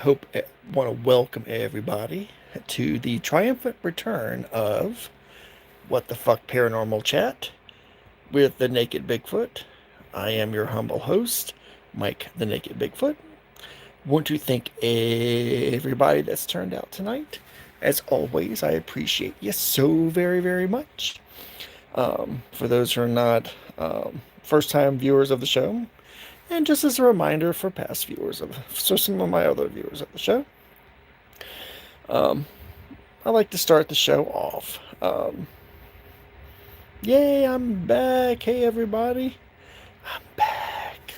Hope want to welcome everybody to the triumphant return of What the Fuck Paranormal Chat with the Naked Bigfoot. I am your humble host, Mike the Naked Bigfoot. Want to thank everybody that's turned out tonight. As always, I appreciate you so very, very much. For those who are not first time viewers of the show, and just as a reminder for past viewers of so some of my other viewers of the show, um, I like to start the show off. Yay, I'm back. Hey, everybody. I'm back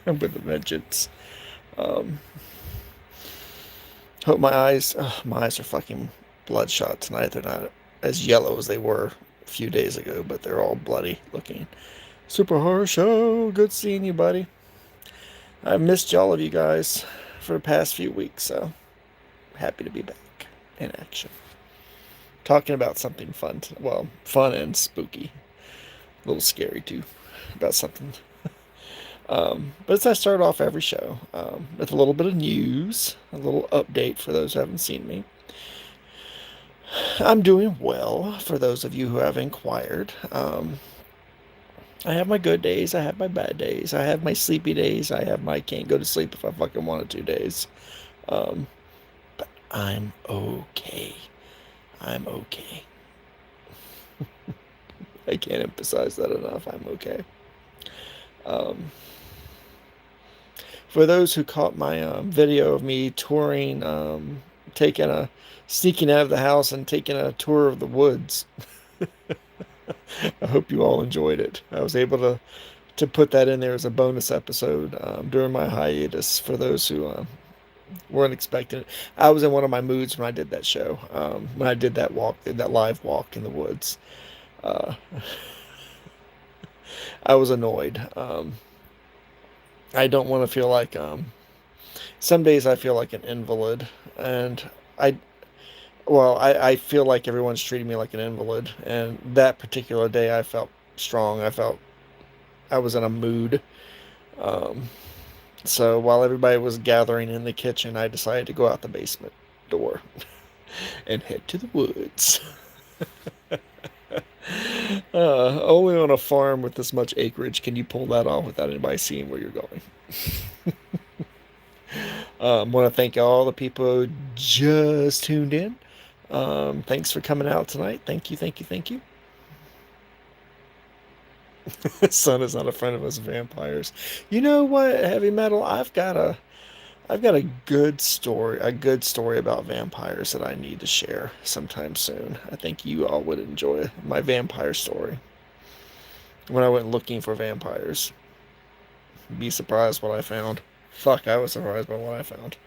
with a vengeance. Um, hope my eyes are fucking bloodshot tonight. They're not as yellow as they were a few days ago, but they're all bloody looking. Super horror show. Good seeing you, buddy. I've missed all of you guys for the past few weeks, so happy to be back in action. Talking about something fun. Well, fun and spooky. A little scary, too, about something. But as I start off every show with a little bit of news, a little update for those who haven't seen me. I'm doing well for those of you who have inquired. I have my good days, I have my bad days, I have my sleepy days, I have my can't go to sleep if I fucking wanted to days. Um, but I'm okay. I'm okay. I can't emphasize that enough. I'm okay. Um, for those who caught my video of me touring, sneaking out of the house and taking a tour of the woods, I hope you all enjoyed it. I was able to put that in there as a bonus episode during my hiatus for those who weren't expecting it. I was in one of my moods when I did that show, when I did that live walk in the woods. Uh, I was annoyed. I don't want to feel like some days I feel like an invalid, and I I feel like everyone's treating me like an invalid, and that particular day I felt strong. I felt I was in a mood. Um, so while everybody was gathering in the kitchen, I decided to go out the basement door and head to the woods. Only on a farm with this much acreage can you pull that off without anybody seeing where you're going. Want to thank all the people who just tuned in. Thanks for coming out tonight. Thank you, thank you, thank you. Sun is not a friend of us vampires. You know what, heavy metal? I've got a good story about vampires that I need to share sometime soon. I think you all would enjoy my vampire story. When I went looking for vampires, be surprised what I found. Fuck, I was surprised by what I found.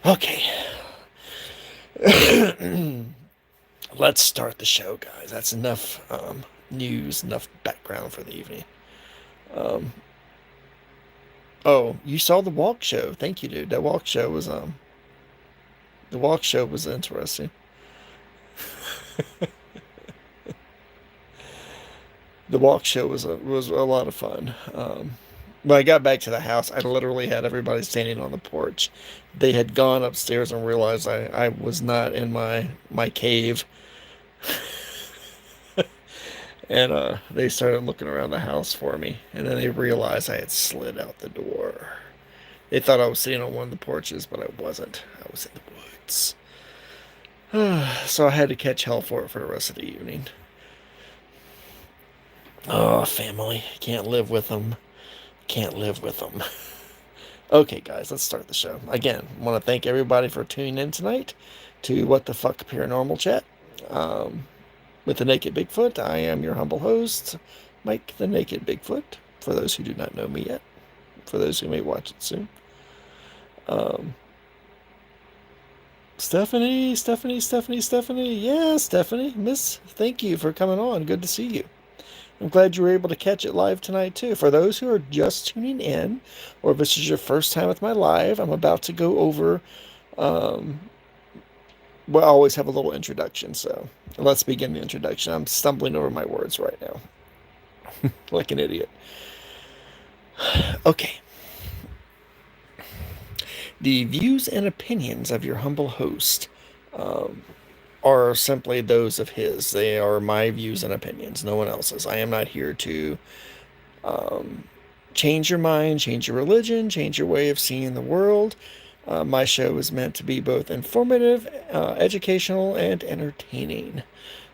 Okay. Let's start the show, guys. That's enough news, enough background for the evening. Um, oh, you saw the walk show. Thank you, dude. The walk show was interesting. The walk show was a lot of fun. When I got back to the house, I literally had everybody standing on the porch. They had gone upstairs and realized I was not in my cave. And they started looking around the house for me. And then they realized I had slid out the door. They thought I was sitting on one of the porches, but I wasn't. I was in the woods. So I had to catch hell for it for the rest of the evening. Oh, family. Can't live with them. Can't live with them. Okay, guys, let's start the show. Again, want to thank everybody for tuning in tonight to What the Fuck Paranormal Chat with the Naked Bigfoot. I am your humble host, Mike the Naked Bigfoot, for those who do not know me yet, for those who may watch it soon. Um, Stephanie. Yeah, Stephanie, miss, thank you for coming on. Good to see you. I'm glad you were able to catch it live tonight, too. For those who are just tuning in, or if this is your first time with my live, I'm about to go over. Um, well, I always have a little introduction, so let's begin the introduction. I'm stumbling over my words right now, like an idiot. Okay. The views and opinions of your humble host um, are simply those of his. They are my views and opinions, no one else's. I am not here to um, change your mind, change your religion, change your way of seeing the world. My show is meant to be both informative, educational, and entertaining.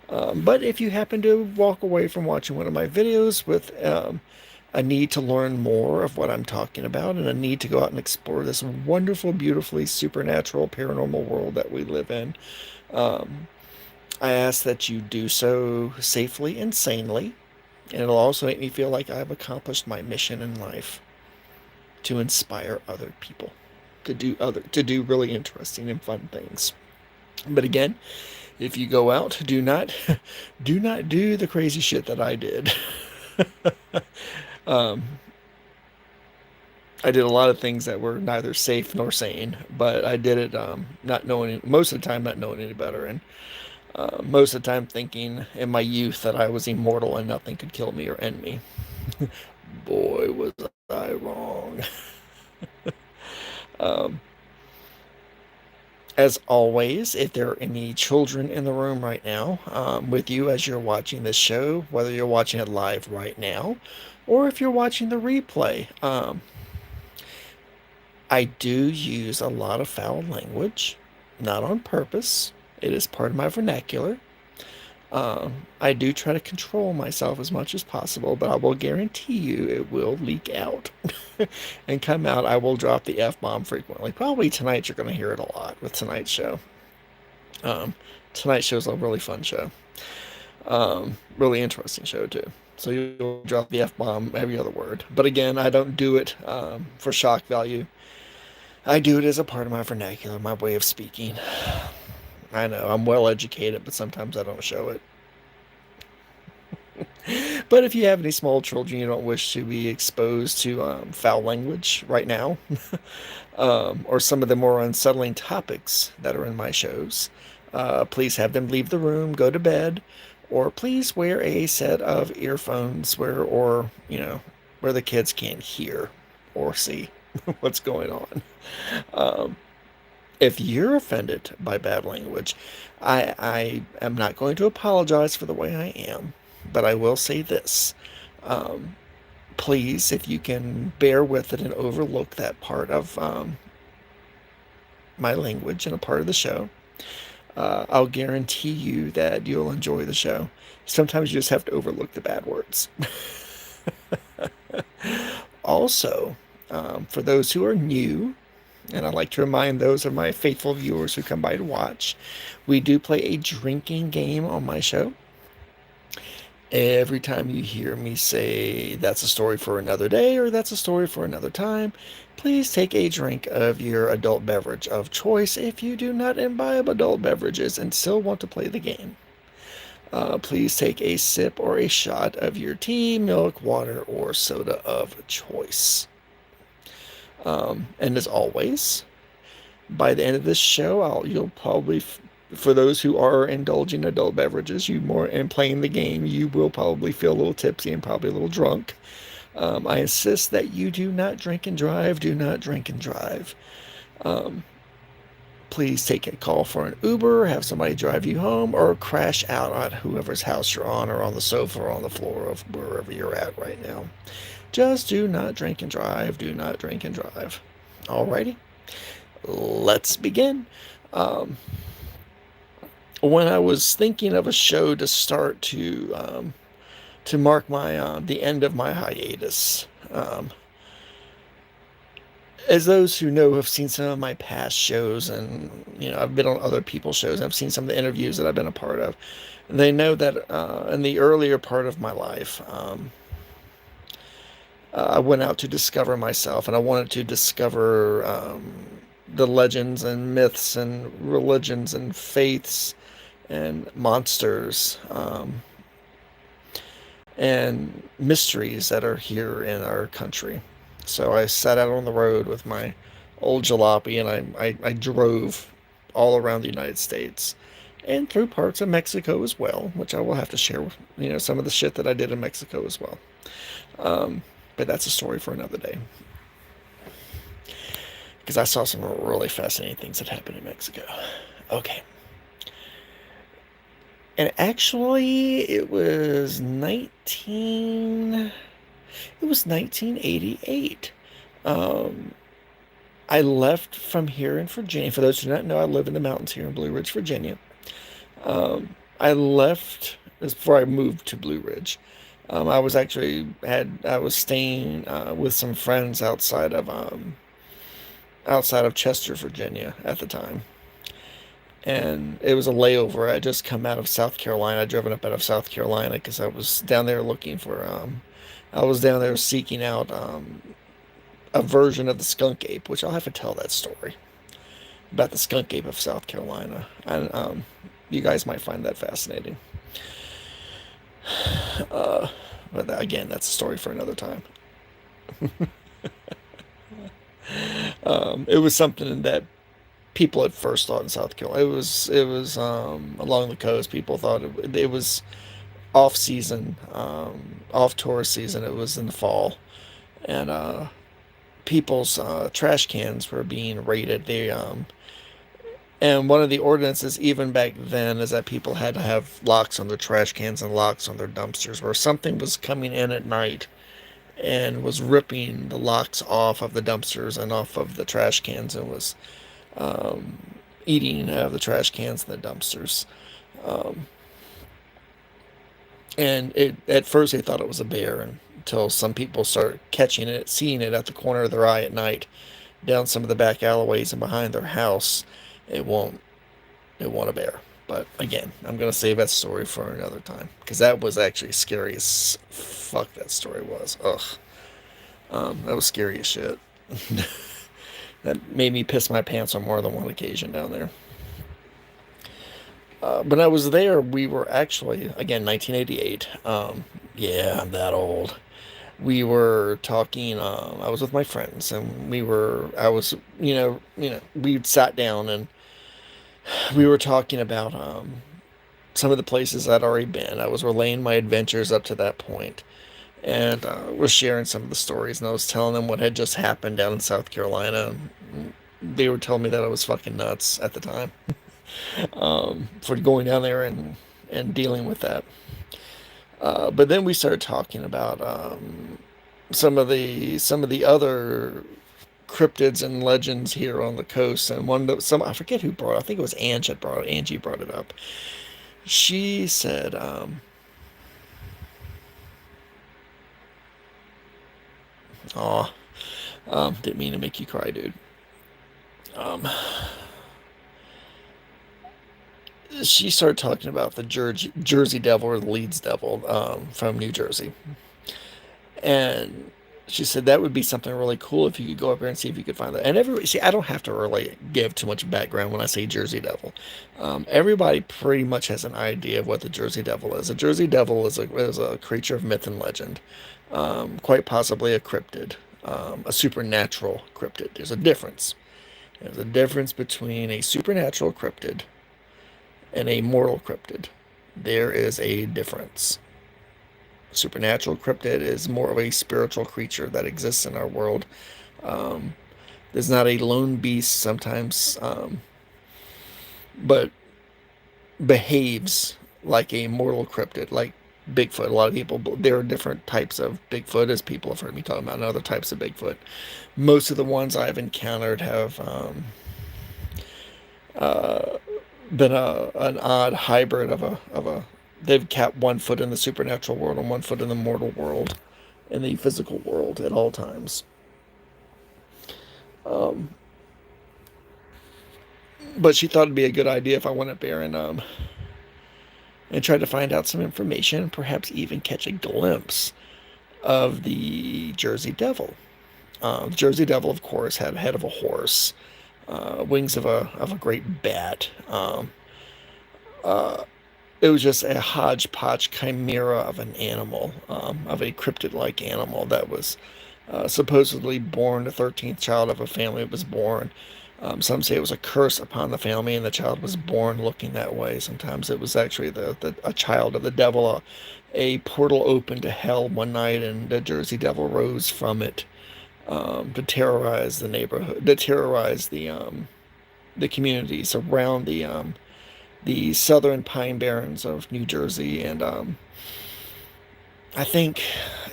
But if you happen to walk away from watching one of my videos with a need to learn more of what I'm talking about and a need to go out and explore this wonderful, beautifully supernatural, paranormal world that we live in, um, I ask that you do so safely and sanely. And it'll also make me feel like I've accomplished my mission in life to inspire other people to do really interesting and fun things. But again, if you go out, do not do not do the crazy shit that I did. um, I did a lot of things that were neither safe nor sane, but I did it not knowing most of the time not knowing any better, and most of the time thinking in my youth that I was immortal and nothing could kill me or end me. Boy, was I wrong. um, as always, if there are any children in the room right now with you as you're watching this show, whether you're watching it live right now or if you're watching the replay, I do use a lot of foul language, not on purpose. It is part of my vernacular. I do try to control myself as much as possible, but I will guarantee you it will leak out and come out. I will drop the F-bomb frequently. Probably tonight you're going to hear it a lot with tonight's show. Um, tonight's show is a really fun show. Really interesting show, too. So you'll drop the F-bomb every other word. But again, I don't do it for shock value. I do it as a part of my vernacular, my way of speaking. I know, I'm well educated, but sometimes I don't show it. But if you have any small children you don't wish to be exposed to foul language right now, or some of the more unsettling topics that are in my shows, please have them leave the room, go to bed, or please wear a set of earphones where the kids can't hear or see what's going on. Um, if you're offended by bad language, I am not going to apologize for the way I am, but I will say this. Um, Please, if you can bear with it and overlook that part of my language and a part of the show, I'll guarantee you that you'll enjoy the show. Sometimes you just have to overlook the bad words. Also, for those who are new, and I like to remind those of my faithful viewers who come by to watch, we do play a drinking game on my show. Every time you hear me say that's a story for another day or that's a story for another time, please take a drink of your adult beverage of choice if you do not imbibe adult beverages and still want to play the game. Please take a sip or a shot of your tea, milk, water, or soda of choice. And as always, by the end of this show, you'll probably, for those who are indulging adult beverages, you more and playing the game, you will probably feel a little tipsy and probably a little drunk. I insist that you do not drink and drive. Do not drink and drive. Please take a call for an Uber, have somebody drive you home, or crash out at whoever's house you're on, or on the sofa, or on the floor of wherever you're at right now. Just do not drink and drive. Do not drink and drive. Alrighty, let's begin. When I was thinking of a show to start to mark my the end of my hiatus, as those who know have seen some of my past shows, and I've been on other people's shows, and I've seen some of the interviews that I've been a part of. They know that in the earlier part of my life, I went out to discover myself, and I wanted to discover the legends and myths and religions and faiths and monsters and mysteries that are here in our country. So I sat out on the road with my old jalopy, and I drove all around the United States and through parts of Mexico as well, which I will have to share with, some of the shit that I did in Mexico as well. But that's a story for another day. because I saw some really fascinating things that happened in Mexico. Okay. And actually, it was 1988. Um, I left from here in Virginia. For those who do not know, I live in the mountains here in Blue Ridge, Virginia. I left this before I moved to Blue Ridge. I was staying with some friends outside of Chester, Virginia at the time. And it was a layover. I just come out of South Carolina. I'd driven up out of South Carolina because I was down there I was down there seeking out a version of the skunk ape, which I'll have to tell that story about the skunk ape of South Carolina. And you guys might find that fascinating. But again, that's a story for another time. It was something that people at first thought in South Carolina. It was along the coast. People thought it was off season, off tourist season. It was in the fall, and people's trash cans were being raided. And one of the ordinances even back then is that people had to have locks on their trash cans and locks on their dumpsters, where something was coming in at night and was ripping the locks off of the dumpsters and off of the trash cans and was eating out of the trash cans and the dumpsters. Um, at first they thought it was a bear until some people started catching it, seeing it at the corner of their eye at night, down some of the back alleyways and behind their house. It won't it won't a bear. But again, I'm gonna save that story for another time because that was actually scary as fuck. That story was. Ugh. That was scary as shit. That made me piss my pants on more than one occasion down there. When I was there, we were actually, again, 1988. Yeah, I'm that old. We were talking, I was with my friends and we sat down and we were talking about some of the places I'd already been. I was relaying my adventures up to that point and was sharing some of the stories, and I was telling them what had just happened down in South Carolina. They were telling me that I was fucking nuts at the time for going down there and dealing with that. But then we started talking about some of the other cryptids and legends here on the coast, and I forget who brought it. I think it was Angie brought it up. She said, "Oh, didn't mean to make you cry, dude." Um, she started talking about the Jersey Devil or the Leeds Devil from New Jersey. And she said that would be something really cool if you could go up there and see if you could find that. And everybody, see, I don't have to really give too much background when I say Jersey Devil. Everybody pretty much has an idea of what the Jersey Devil is. A Jersey Devil is a creature of myth and legend, quite possibly a cryptid, a supernatural cryptid. There's a difference. There's a difference between a supernatural cryptid and a mortal cryptid. There is a difference. Supernatural cryptid is more of a spiritual creature that exists in our world. There's not a lone beast sometimes, but behaves like a mortal cryptid, like Bigfoot. A lot of people, there are different types of Bigfoot, as people have heard me talk about, and other types of Bigfoot. Most of the ones I've encountered have uh, been an odd hybrid of a they've kept one foot in the supernatural world and one foot in the mortal world, in the physical world at all times. Um, but she thought it'd be a good idea if I went up there and tried to find out some information, and perhaps even catch a glimpse of the Jersey Devil. The Jersey Devil, of course, had a head of a horse, wings of a great bat. Uh, it was just a hodgepodge chimera of an animal, of a cryptid-like animal that was supposedly born, the 13th child of a family that was born. Some say it was a curse upon the family, and the child was born looking that way. Sometimes it was actually a child of the devil. A portal opened to hell one night, and the Jersey Devil rose from it. to terrorize the neighborhood, to terrorize the communities around the southern Pine Barrens of New Jersey. And I think,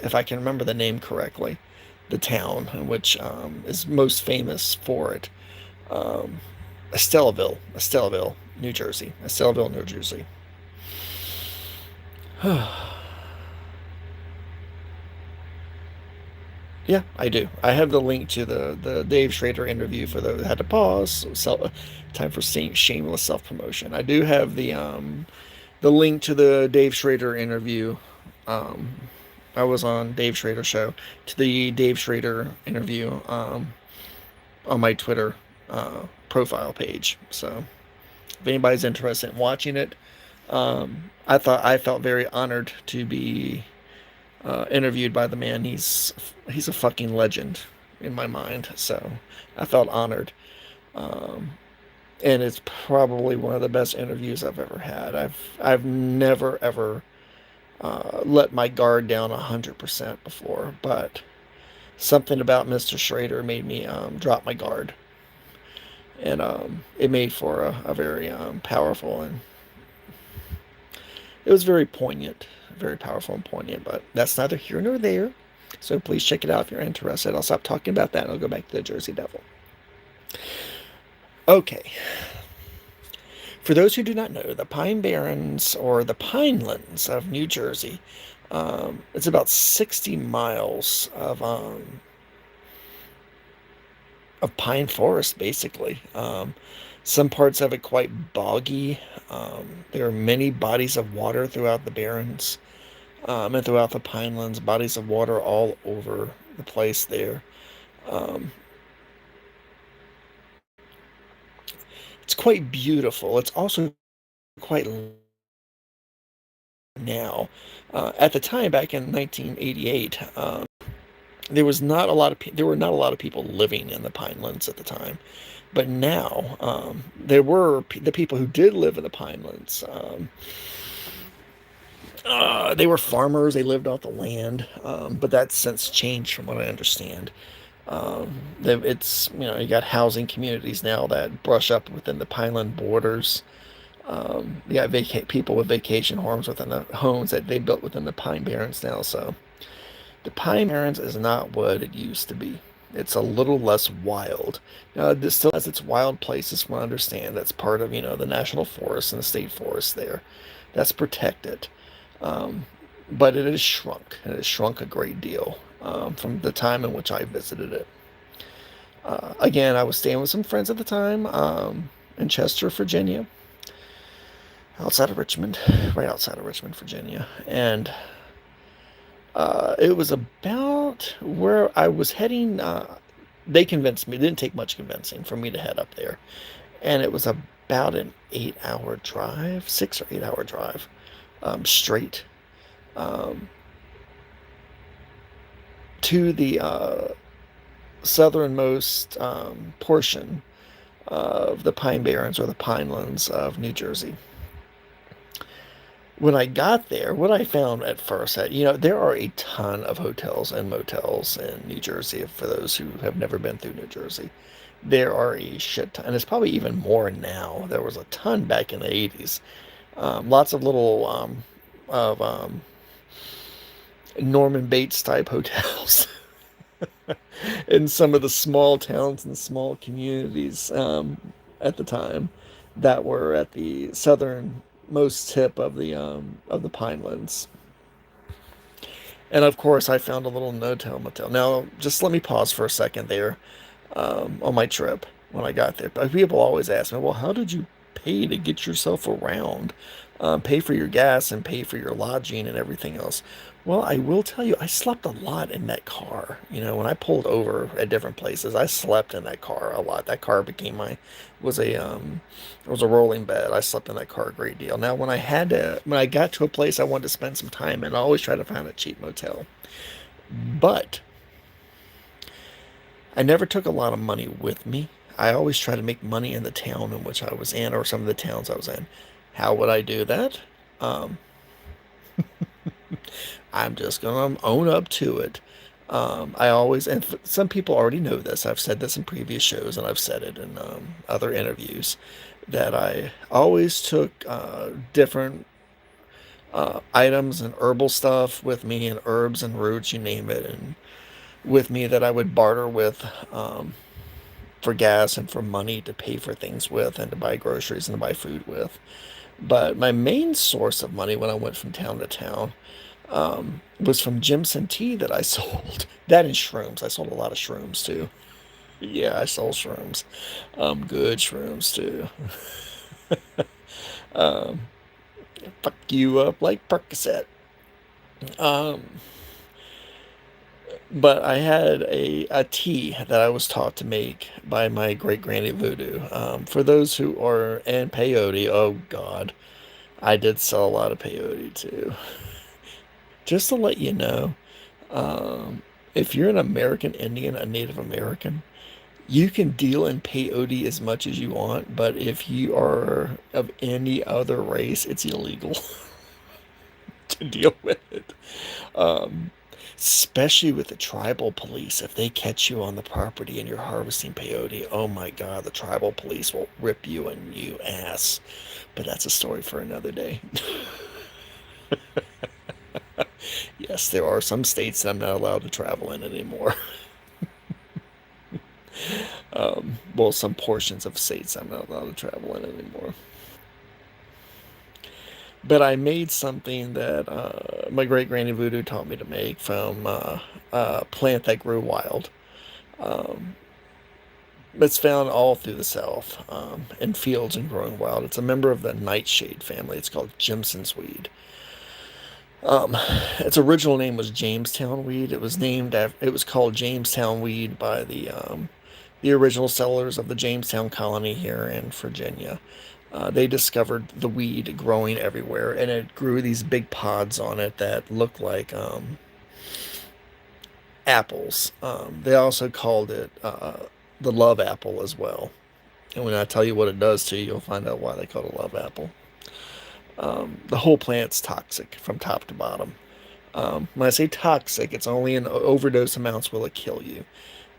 if I can remember the name correctly, the town which is most famous for it, um, Estellaville, New Jersey. Estellaville, New Jersey. Yeah, I do. I have the link to the Dave Schrader interview for those that had to pause. So, time for shameless self promotion. I do have the link to the Dave Schrader interview. Um, I was on Dave Schrader show, to the Dave Schrader interview on my Twitter profile page. So if anybody's interested in watching it, I felt very honored to be interviewed by the man. He's a fucking legend in my mind. So I felt honored. Um, and it's probably one of the best interviews I've ever had. I've never ever let my guard down 100% before, but something about Mr. Schrader made me drop my guard, and it made for a very powerful, and it was very poignant, very powerful and poignant. But that's neither here nor there. So please check it out if you're interested. I'll stop talking about that and I'll go back to the Jersey Devil. Okay. For those who do not know, the Pine Barrens, or the Pinelands of New Jersey, it's about 60 miles of pine forest, basically. Some parts of it quite boggy. There are many bodies of water throughout the Barrens, and throughout the Pinelands, bodies of water all over the place there. Um, it's quite beautiful. It's also quite now. At the time, back in 1988, there were not a lot of people living in the Pinelands at the time. But now, there were the people who did live in the Pinelands. They were farmers. They lived off the land, but that's since changed, from what I understand. It's, you got housing communities now that brush up within the Pineland borders. You got people with vacation homes within the homes that they built within the Pine Barrens now. So the Pine Barrens is not what it used to be. It's a little less wild. Now, this still has its wild places, from what I understand. That's part of, the national forest and the state forest there. That's protected. Um, but it has shrunk. It has shrunk a great deal from the time in which I visited it. Again, I was staying with some friends at the time in Chester, Virginia, outside of Richmond, right outside of Richmond, Virginia. And it was about where I was heading. They convinced me. It didn't take much convincing for me to head up there. And it was about an 8 hour drive, 6 or 8 hour drive, straight um, to the southernmost portion of the Pine Barrens, or the Pinelands of New Jersey. When I got there, what I found at first, that there are a ton of hotels and motels in New Jersey. For those who have never been through New Jersey, there are a shit ton, and it's probably even more now. There was a ton back in the 80s. Lots of little of Norman Bates type hotels in some of the small towns and small communities at the time, that were at the southernmost tip of the Pinelands. And of course, I found a little no-tell motel. Now, just let me pause for a second there. On my trip when I got there, but people always ask me, "Well, how did you pay to get yourself around? Pay for your gas and pay for your lodging and everything else?" Well, I will tell you, I slept a lot in that car. When I pulled over at different places, I slept in that car a lot. That car became was a it was a rolling bed. I slept in that car a great deal. Now, when I got to a place I wanted to spend some time in, I always try to find a cheap motel. But I never took a lot of money with me. I always try to make money in the town in which I was in, or some of the towns I was in. How would I do that? Um, I'm just gonna own up to it. I always, and some people already know this, I've said this in previous shows and I've said it in other interviews, that I always took different items and herbal stuff with me, and herbs and roots, you name it, and with me that I would barter with for gas and for money to pay for things with and to buy groceries and to buy food with. But my main source of money when I went from town to town was from Jimson tea that I sold. That and shrooms. I sold a lot of shrooms too. Yeah, I sold shrooms. Good shrooms too. Fuck you up like Percocet. Um, but I had a tea that I was taught to make by my great granny Voodoo. For those who are, and peyote, oh God, I did sell a lot of peyote too. Just to let you know, um, if you're an American Indian, a Native American, you can deal in peyote as much as you want, but if you are of any other race, it's illegal to deal with it. Um, Especially with the tribal police. If they catch you on the property and you're harvesting peyote, oh my God, the tribal police will rip you a new ass. But that's a story for another day. Yes, there are some states that I'm not allowed to travel in anymore. Well, some portions of states I'm not allowed to travel in anymore. But I made something that my great granny Voodoo taught me to make from a plant that grew wild. Um, it's found all through the South in fields and growing wild. It's a member of the nightshade family. It's called Jimson's weed. Um, its original name was Jamestown weed. It was called Jamestown weed by the original settlers of the Jamestown colony here in Virginia. They discovered the weed growing everywhere, and it grew these big pods on it that looked like apples. They also called it the love apple as well. And when I tell you what it does to you, you'll find out why they call it a love apple. The whole plant's toxic from top to bottom. When I say toxic, it's only in overdose amounts will it kill you.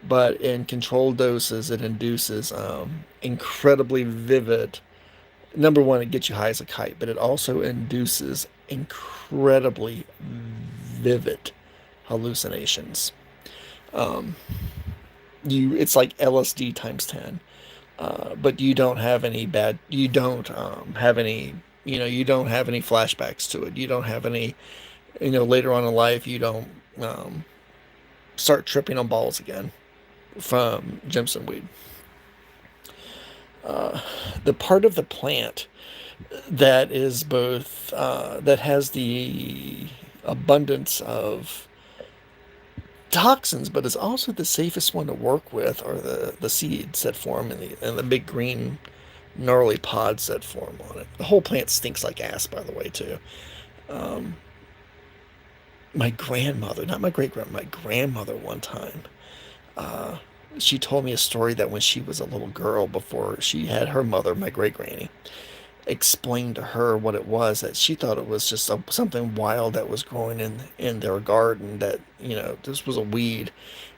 But in controlled doses, it induces incredibly vivid. Number one, it gets you high as a kite, but it also induces incredibly vivid hallucinations. Um, it's like LSD times 10. But you don't have any bad, you don't have any, you don't have any flashbacks to it. You don't have any, later on in life, you don't um, start tripping on balls again from Jimson weed. The part of the plant that is both, that has the abundance of toxins, but is also the safest one to work with, are the seeds that form in the big green gnarly pods that form on it. The whole plant stinks like ass, by the way, too. Um, my grandmother, not my great grandmother, my grandmother one time, uh, she told me a story that when she was a little girl, before she had her mother, my great granny, explained to her what it was, that she thought it was just something wild that was growing in their garden, that this was a weed.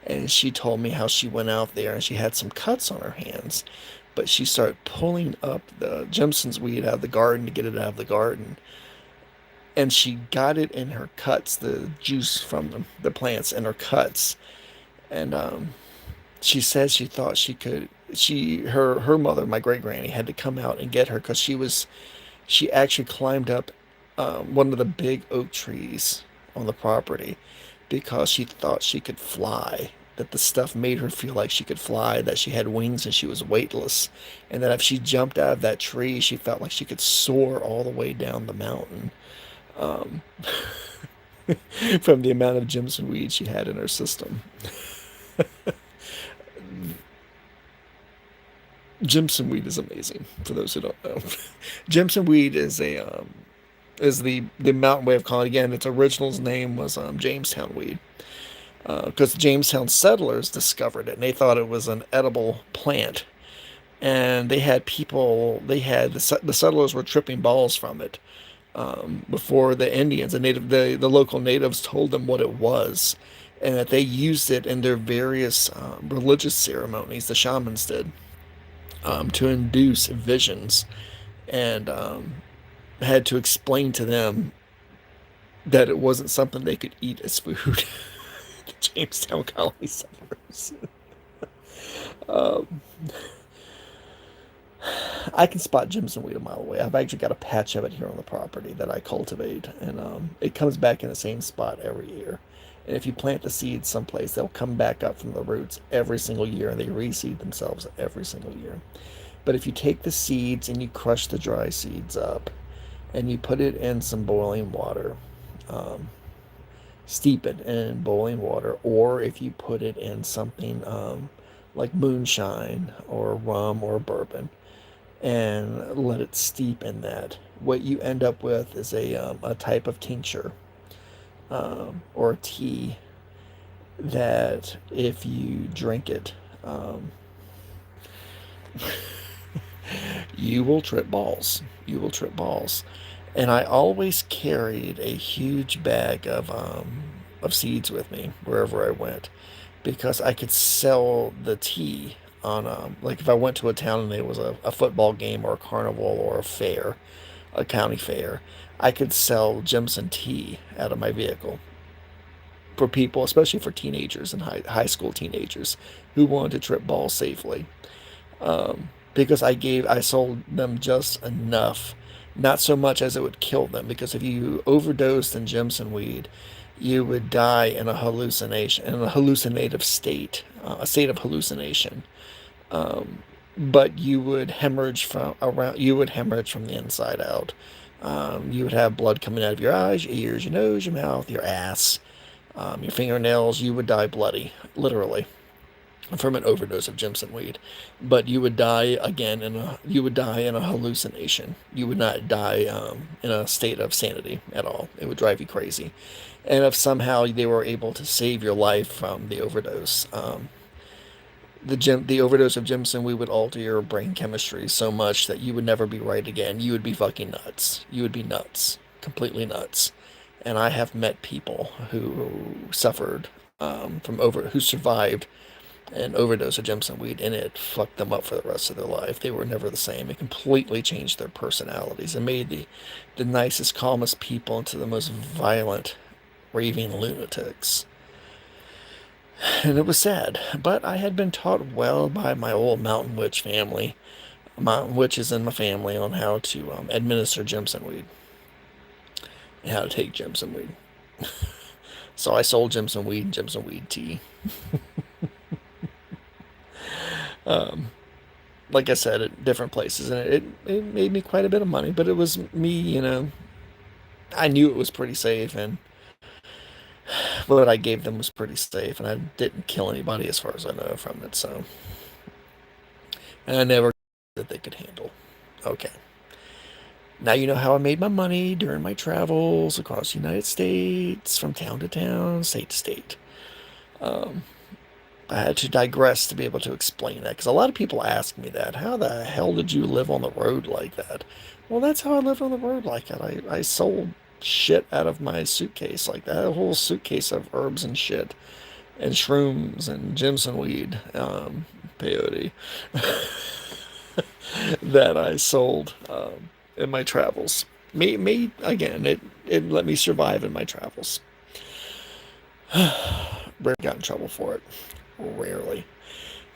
And she told me how she went out there and she had some cuts on her hands, but she started pulling up the Jimson's weed out of the garden to get it out of the garden, and she got it in her cuts, the juice from the plants in her cuts. And she says she thought she could, her mother, my great granny, had to come out and get her, because she actually climbed up one of the big oak trees on the property, because she thought she could fly, that the stuff made her feel like she could fly, that she had wings and she was weightless, and that if she jumped out of that tree, she felt like she could soar all the way down the mountain, um, from the amount of Jimson weed she had in her system. Jimson weed is amazing. For those who don't know, Jimson weed is the mountain way of calling it. Again, its original's name was Jamestown weed, because Jamestown settlers discovered it and they thought it was an edible plant, and the settlers were tripping balls from it before the Indians, the local natives told them what it was, and that they used it in their various religious ceremonies, the shamans did, to induce visions, and had to explain to them that it wasn't something they could eat as food. The Jamestown colony settlers. Um, I can spot Jimson weed a mile away. I've actually got a patch of it here on the property that I cultivate, and it comes back in the same spot every year. And if you plant the seeds someplace, they'll come back up from the roots every single year, and they reseed themselves every single year. But if you take the seeds and you crush the dry seeds up, and you put it in some boiling water, um, steep it in boiling water, or if you put it in something like moonshine or rum or bourbon, and let it steep in that. What you end up with is a type of tincture or tea that if you drink it, um, you will trip balls. You will trip balls. And I always carried a huge bag of seeds with me wherever I went because I could sell the tea on like if I went to a town and there was a football game or a carnival or a fair, a county fair, I could sell Jimson tea out of my vehicle for people, especially for teenagers and high school teenagers who wanted to trip balls safely. Because I sold them just enough, not so much as it would kill them. Because if you overdosed in Jimson weed, you would die in a hallucination, in a hallucinative state, a state of hallucination. Um, but you would hemorrhage from around. You would hemorrhage from the inside out. You would have blood coming out of your eyes, your ears, your nose, your mouth, your ass, your fingernails. You would die bloody, literally, from an overdose of Jimson weed. But you would die again you would die in a hallucination. You would not die in a state of sanity at all. It would drive you crazy. And if somehow they were able to save your life from the overdose, the overdose of Jimson, we would alter your brain chemistry so much that you would never be right again. You would be fucking nuts. You would be nuts, completely nuts. And I have met people who suffered who survived an overdose of Jimson weed, and it fucked them up for the rest of their life. They were never the same. It completely changed their personalities and made the nicest, calmest people into the most violent, raving lunatics. And it was sad, but I had been taught well by my old mountain witch family, mountain witches in my family, on how to administer Jimson weed and how to take Jimson weed. So I sold Jimson weed and Jimson weed tea. Um, like I said, at different places, and it made me quite a bit of money, but it was me, I knew it was pretty safe, and what I gave them was pretty safe, and I didn't kill anybody as far as I know from it, so. And I never that they could handle. Okay. Now you know how I made my money during my travels across the United States, from town to town, state to state. Um, I had to digress to be able to explain that because a lot of people ask me that. How the hell did you live on the road like that? Well, that's how I lived on the road like that. I sold shit out of my suitcase like that. A whole suitcase of herbs and shit and shrooms and Jimson weed, peyote, that I sold in my travels. Me again, it let me survive in my travels. Rarely got in trouble for it. Rarely.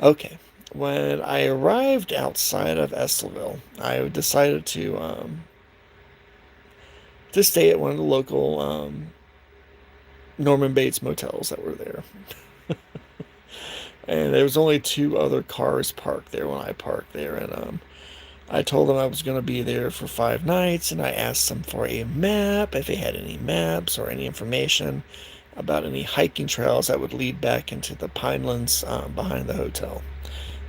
Okay. When I arrived outside of Estelville, I decided to stay at one of the local Norman Bates motels that were there. And there was only two other cars parked there when I parked there, and I told them I was going to be there for 5 nights, and I asked them for a map, if they had any maps or any information about any hiking trails that would lead back into the pinelands behind the hotel.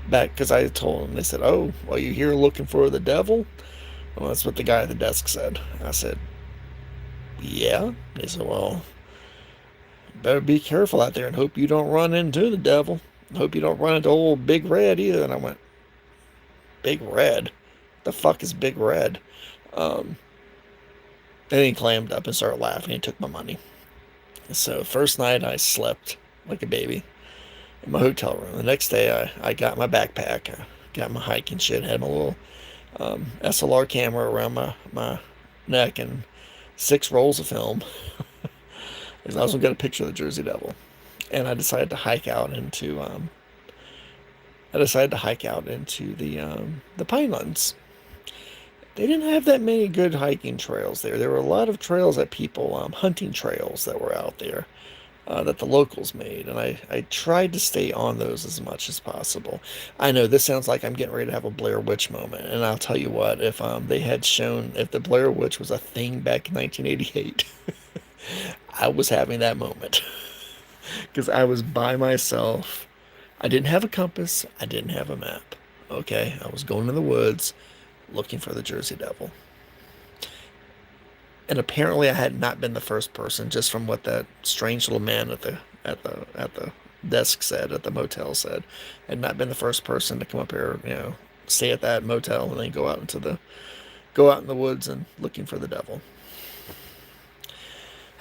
Back, because I told them, they said, "Oh, are you here looking for the devil?" Well, that's what the guy at the desk said. I said, "Yeah." They said, "Well, better be careful out there and hope you don't run into the devil. Hope you don't run into old Big Red either." And I went, "Big Red? The fuck is Big Red?" Um, and he clammed up and started laughing and took my money. So first night I slept like a baby in my hotel room. The next day I got my backpack, I got my hiking shit, had my little SLR camera around my neck and 6 rolls of film because I was gonna get a picture of the Jersey Devil. And I decided to hike out into the Pinelands. They didn't have that many good hiking trails there. There were a lot of trails that people hunting trails that were out there that the locals made, and I tried to stay on those as much as possible. I know this sounds like I'm getting ready to have a Blair Witch moment, and I'll tell you what, if they had shown, if the Blair Witch was a thing back in 1988, I was having that moment because I was by myself. I didn't have a compass, I didn't have a map. Okay, I was going in the woods looking for the Jersey Devil. And apparently I had not been the first person, just from what that strange little man at the desk said, at the motel said. I had not been the first person to come up here, stay at that motel and then go out in the woods and looking for the devil.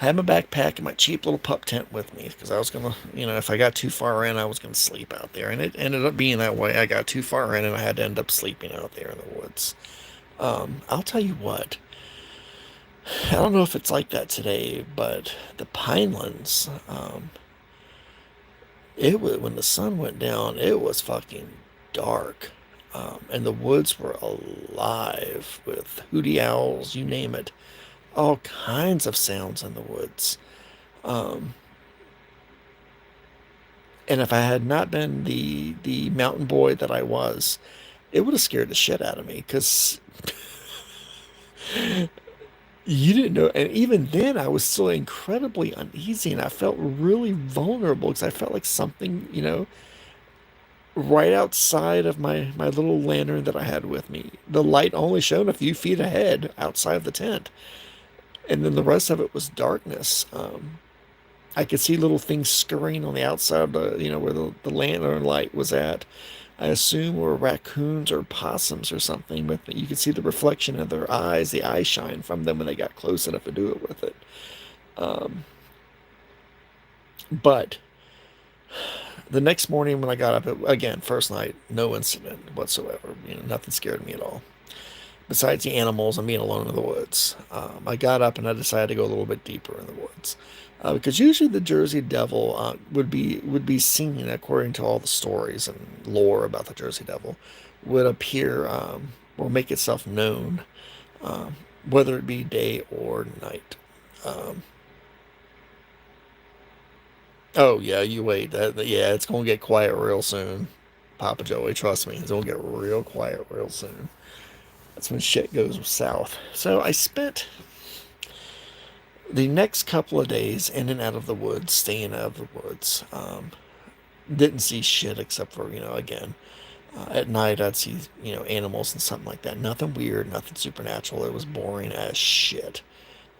I had my backpack and my cheap little pup tent with me because I was gonna, if I got too far in, I was gonna sleep out there, and it ended up being that way. I got too far in, and I had to end up sleeping out there in the woods. I'll tell you what. I don't know if it's like that today, but the Pinelands, it was when the sun went down, it was fucking dark, and the woods were alive with hooty owls, you name it, all kinds of sounds in the woods. Um, and if I had not been the mountain boy that I was, it would have scared the shit out of me because you didn't know. And even then, I was still incredibly uneasy and I felt really vulnerable because I felt like something, right outside of my little lantern that I had with me. The light only shone a few feet ahead outside of the tent. And then the rest of it was darkness. I could see little things scurrying on the outside of where the lantern light was at. I assume were raccoons or possums or something, but you could see the reflection of their eyes, the eye shine from them when they got close enough to do it with it. Um, but the next morning when I got up, again, first night, no incident whatsoever. Nothing scared me at all. Besides the animals and being alone in the woods, I got up and I decided to go a little bit deeper in the woods. Because usually the Jersey Devil would be seen, according to all the stories and lore about the Jersey Devil, would appear or make itself known, whether it be day or night. Um, oh yeah, you wait. Yeah, it's gonna get quiet real soon, Papa Joey. Trust me, it's gonna get real quiet real soon. That's when shit goes south. So I spent the next couple of days in and out of the woods, staying out of the woods. Didn't see shit except for, again, at night I'd see, animals and something like that. Nothing weird, nothing supernatural. It was boring as shit.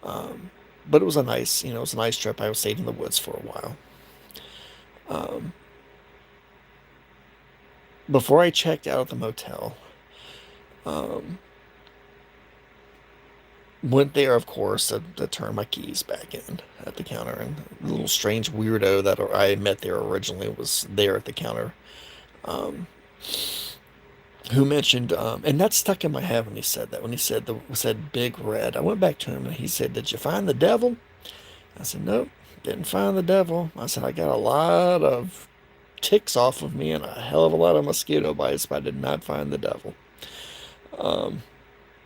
Um, but it was a nice trip. I stayed in the woods for a while. Um, Before I checked out of the motel, um, went there, of course, to turn my keys back in at the counter. And the little strange weirdo that I met there originally was there at the counter, um, who mentioned, and that stuck in my head when he said that. When he said Big Red, I went back to him and he said, "Did you find the devil?" I said, "Nope, didn't find the devil." I said, "I got a lot of ticks off of me and a hell of a lot of mosquito bites, but I did not find the devil." Um,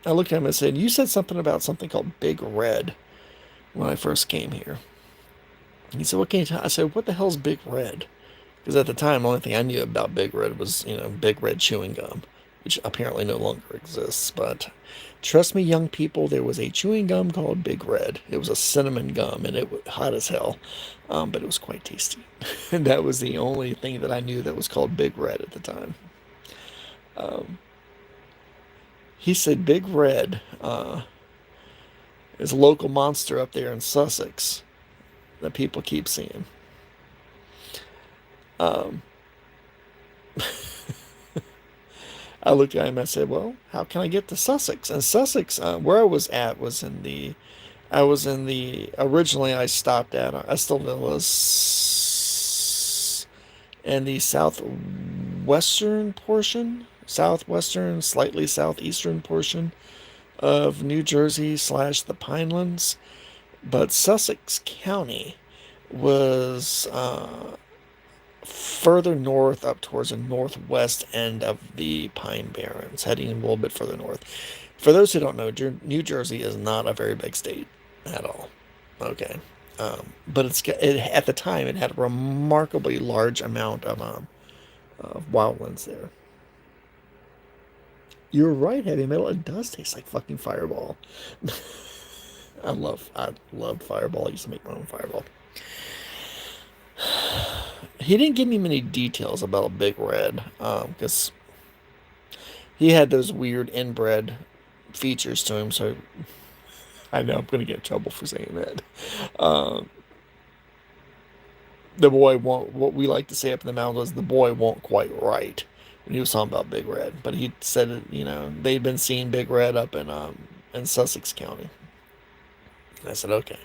I looked at him and said, "You said something about something called Big Red when I first came here." And he said, "What can you tell?" I said, "What the hell's Big Red?" Because at the time, the only thing I knew about Big Red was, Big Red chewing gum, which apparently no longer exists. But trust me, young people, there was a chewing gum called Big Red. It was a cinnamon gum, and it was hot as hell, but it was quite tasty. And that was the only thing that I knew that was called Big Red at the time. Um, he said Big Red is a local monster up there in Sussex that people keep seeing. Um, I looked at him and I said, "Well, how can I get to Sussex?" And Sussex, where I was at, was in the I was in the originally I stopped at Estill Villas in the southwestern, slightly southeastern portion of New Jersey slash the Pinelands, but Sussex County was further north up towards the northwest end of the Pine Barrens, heading a little bit further north. For those who don't know, New Jersey is not a very big state at all. Okay. But at the time, it had a remarkably large amount of wildlands there. You're right, heavy metal. It does taste like fucking Fireball. I loved Fireball. I used to make my own Fireball. He didn't give me many details about Big Red, because he had those weird inbred features to him. So I know I'm gonna get in trouble for saying that. Um, the boy won't. What we like to say up in the mountains was the boy won't quite right when he was talking about Big Red. But he said, they'd been seeing Big Red up in Sussex County. I said, okay.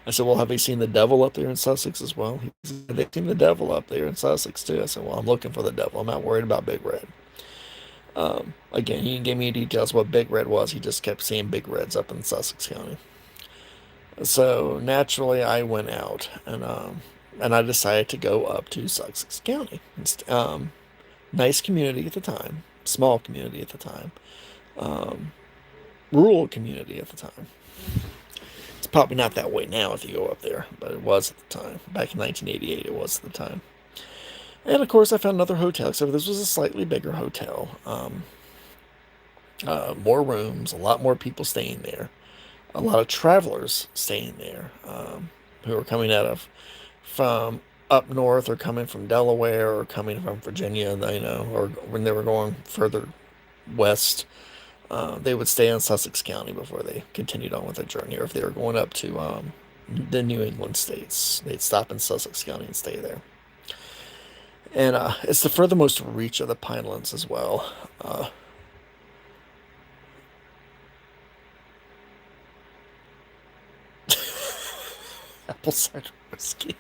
I said, well, have they seen the devil up there in Sussex as well? He said, they've seen the devil up there in Sussex too. I said, well, I'm looking for the devil. I'm not worried about Big Red. Again, he didn't give me any details what Big Red was. He just kept seeing Big Reds up in Sussex County. So naturally, I went out and I decided to go up to Sussex County. Nice community at the time, small community at the time, um, rural community at the time. It's probably not that way now if you go up there, but it was at the time. Back in 1988, it was at the time. And of course, I found another hotel, except this was a slightly bigger hotel. More rooms, a lot more people staying there, a lot of travelers staying there, who were coming from up north or coming from Delaware or coming from Virginia, or when they were going further west. They would stay in Sussex County before they continued on with their journey, or if they were going up to the New England states, they'd stop in Sussex County and stay there. And it's the furthermost reach of the Pinelands as well. Apple cider whiskey.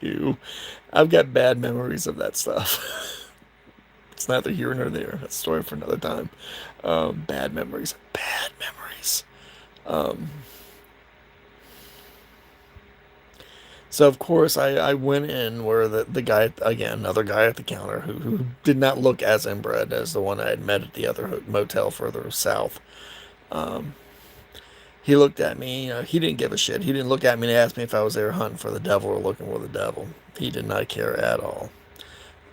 Ew. I've got bad memories of that stuff. It's neither here nor there. That's a story for another time. Bad memories. Bad memories. Um, so of course I went in where the guy, again, another guy at the counter who did not look as inbred as the one I had met at the other motel further south. Um, he looked at me. He didn't give a shit. He didn't look at me and ask me if I was there hunting for the devil or looking for the devil. He did not care at all.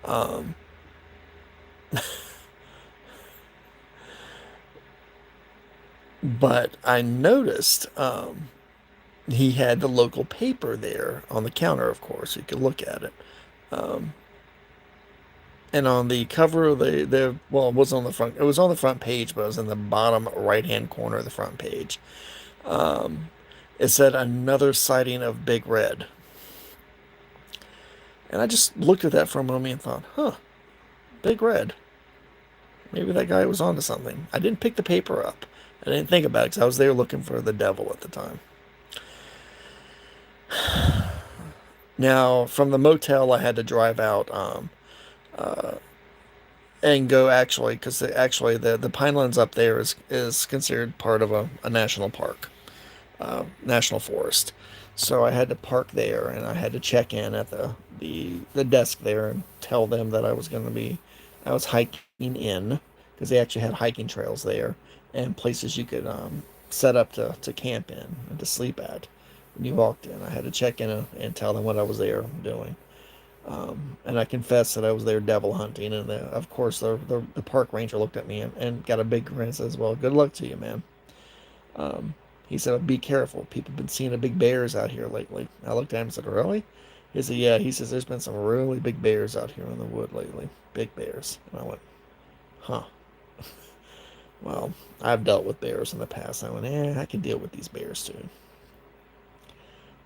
Um, but I noticed he had the local paper there on the counter, of course. You could look at it. Um, and on the cover of well, it wasn't on the front. It was on the front page, but it was in the bottom right-hand corner of the front page. Um, it said another sighting of Big Red. And I just looked at that for a moment and thought, huh, Big Red. Maybe that guy was onto something. I didn't pick the paper up. I didn't think about it because I was there looking for the devil at the time. Now, from the motel, I had to drive out uh, and go actually, because actually the Pinelands up there is considered part of a national park, national forest. So I had to park there, and I had to check in at the desk there and tell them that I was hiking in, because they actually had hiking trails there and places you could set up to camp in and to sleep at when you walked in. I had to check in and tell them what I was there doing. And I confessed that I was there devil hunting, and of course the park ranger looked at me and got a big grin and says, "Well, good luck to you, man." Um, he said, "Be careful. People have been seeing the big bears out here lately." I looked at him and said, "Really?" He said, "Yeah." He says, "There's been some really big bears out here in the wood lately. Big bears." And I went, "Huh." Well, I've dealt with bears in the past. I went, I can deal with these bears too.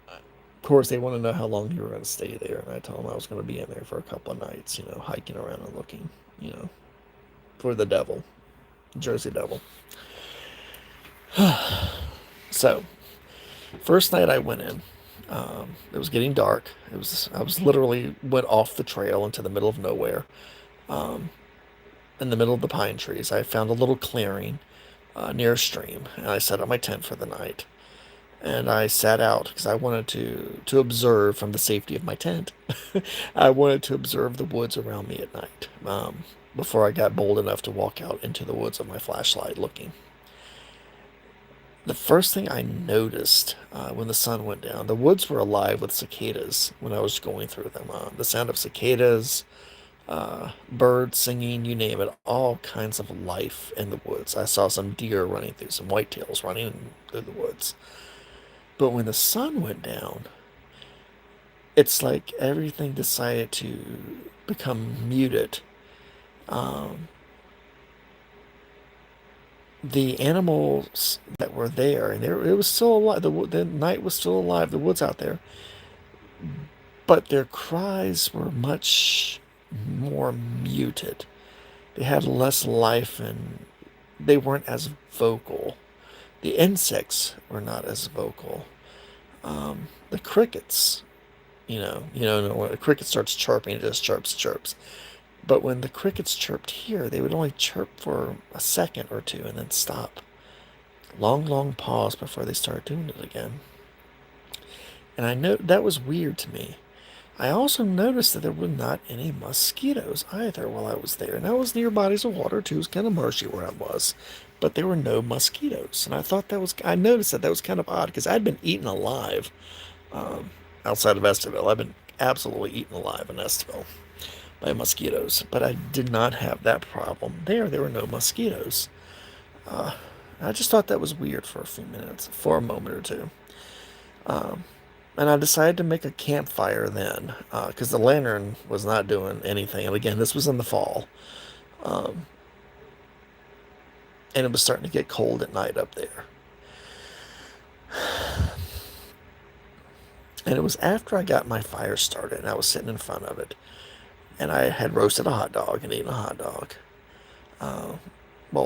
Of course, they want to know how long you were going to stay there, and I told them I was going to be in there for a couple of nights, hiking around and looking, for the devil, Jersey Devil. So, first night I went in, it was getting dark. I was literally went off the trail into the middle of nowhere, in the middle of the pine trees. I found a little clearing near a stream, and I set up my tent for the night. And I sat out because I wanted to observe from the safety of my tent. I wanted to observe the woods around me at night, before I got bold enough to walk out into the woods with my flashlight looking. The first thing I noticed when the sun went down, the woods were alive with cicadas when I was going through them. The sound of cicadas, birds singing, you name it, all kinds of life in the woods. I saw some deer running through, some whitetails running through the woods. But when the sun went down, it's like everything decided to become muted. Um, the animals that were there, and it was still alive. The night was still alive. The woods out there, but their cries were much more muted. They had less life, and they weren't as vocal. The insects were not as vocal. The crickets, when a cricket starts chirping, it just chirps, chirps. But when the crickets chirped here, they would only chirp for a second or two and then stop. Long, long pause before they started doing it again. And I know that was weird to me. I also noticed that there were not any mosquitoes either while I was there. And I was near bodies of water too. It was kind of marshy where I was. But there were no mosquitoes. And I noticed that was kind of odd because I'd been eaten alive outside of Estiville. I've been absolutely eaten alive in Estiville by mosquitoes. But I did not have that problem there. There were no mosquitoes. I just thought that was weird for a few minutes, for a moment or two. And I decided to make a campfire then, because the lantern was not doing anything. And again, this was in the fall. And it was starting to get cold at night up there. And it was after I got my fire started and I was sitting in front of it. And I had roasted a hot dog and eaten a hot dog.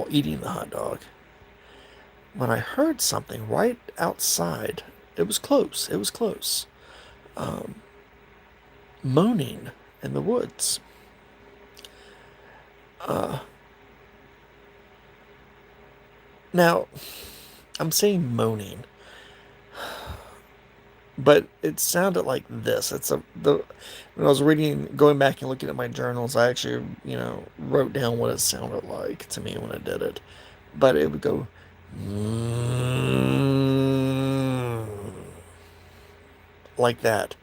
Eating the hot dog. When I heard something right outside, it was close. It was close. Moaning in the woods. Now, I'm saying moaning, but it sounded like this. When I was going back and looking at my journals, I actually, wrote down what it sounded like to me when I did it. But it would go like that,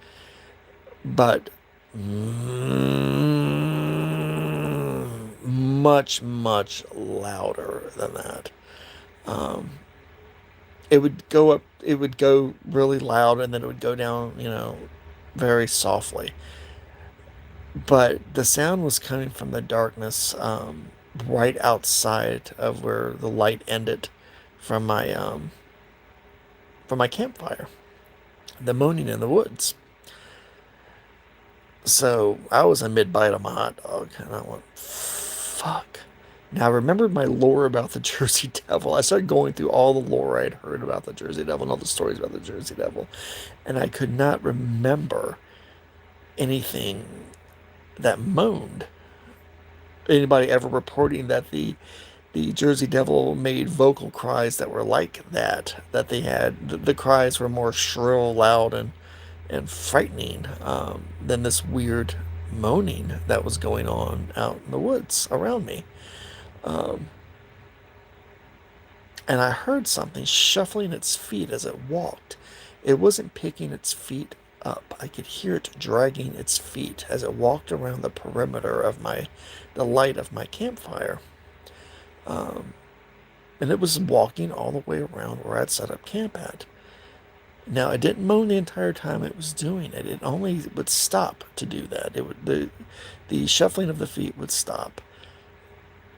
but much, much louder than that. It would go up, it would go really loud, and then it would go down, very softly. But the sound was coming from the darkness, right outside of where the light ended from my campfire. The moaning in the woods. So I was in mid bite of my hot dog, and I went, fuck. Now I remembered my lore about the Jersey Devil. I started going through all the lore I'd heard about the Jersey Devil and all the stories about the Jersey Devil, and I could not remember anything that moaned. Anybody ever reporting that the Jersey Devil made vocal cries that were like that? That they had the cries were more shrill, loud, and frightening, than this weird moaning that was going on out in the woods around me. And I heard something shuffling its feet as it walked. It wasn't picking its feet up. I could hear it dragging its feet as it walked around the perimeter of the light of my campfire. And it was walking all the way around where I'd set up camp at. Now, it didn't moan the entire time it was doing it. It only would stop to do that. The shuffling of the feet would stop,